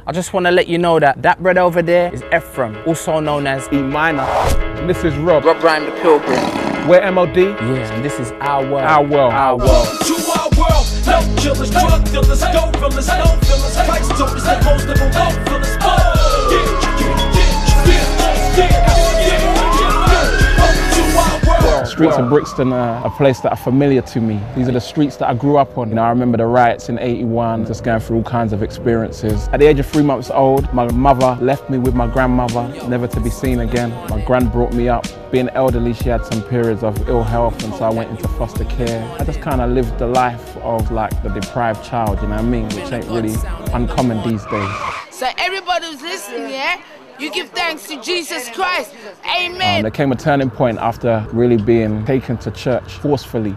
I just want to let you know that that brother over there is Ephraim, also known as E minor. And this is Rob. Rob Rhyme the Pilgrim. We're M.O.D. Yeah, and this is our world. Our world. Our world. To our world, no killers, drug dealers, dope fillers, no fillers, price toters, and most of them low fillers. Streets of Brixton are a place that are familiar to me. These are the streets that I grew up on. You know, I remember the riots in '81, just going through all kinds of experiences. At the age of 3 months old, my mother left me with my grandmother, never to be seen again. My gran brought me up. Being elderly, she had some periods of ill health, and so I went into foster care. I just kind of lived the life of like the deprived child, you know what I mean? Which ain't really uncommon these days. So everybody who's listening, yeah? You give thanks to Jesus Christ. Amen. There came a turning point after really being taken to church forcefully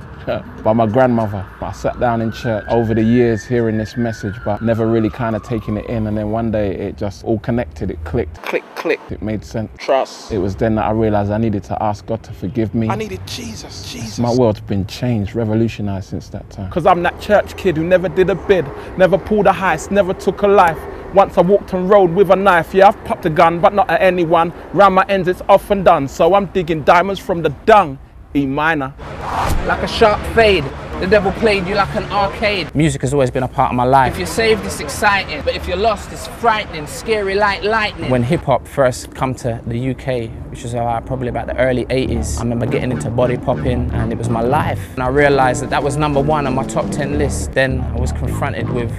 by my grandmother. I sat down in church over the years hearing this message, but never really kind of taking it in. And then one day it just all connected, it clicked. Click, click. It made sense. Trust. It was then that I realized I needed to ask God to forgive me. I needed Jesus. Jesus. My world's been changed, revolutionized since that time. Because I'm that church kid who never did a bid, never pulled a heist, never took a life. Once I walked and rode with a knife. Yeah, I've popped a gun, but not at anyone. Round my ends, it's off and done. So I'm digging diamonds from the dung. E minor. Like a sharp fade, the devil played you like an arcade. Music has always been a part of my life. If you're saved, it's exciting, but if you're lost, it's frightening, scary like lightning. When hip-hop first come to the UK, which was probably about the early 80s, I remember getting into body popping, and it was my life. And I realized that that was #1 on my top 10 list. Then I was confronted with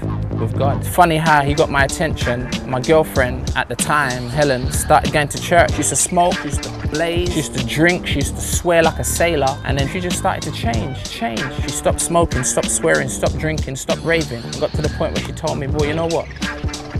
God. It's funny how he got my attention. My girlfriend at the time, Helen, started going to church. She used to smoke, she used to blaze, she used to drink, she used to swear like a sailor, and then she just started to change. She stopped smoking, stopped swearing, stopped drinking, stopped raving. And got to the point where she told me, boy, you know what?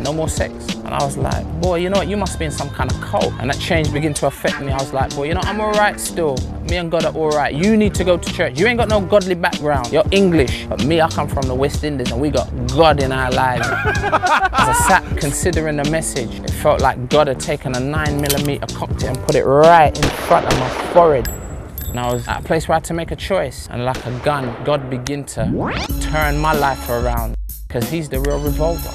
No more sex. And I was like, boy, you know what? You must be in some kind of cult. And that change began to affect me. I was like, boy, you know, I'm all right still. Me and God are all right. You need to go to church. You ain't got no godly background. You're English. But me, I come from the West Indies and we got God in our lives. As I sat considering the message, it felt like God had taken a 9mm cocktail and put it right in front of my forehead. And I was at a place where I had to make a choice. And like a gun, God began to turn my life around. Because he's the real revolver.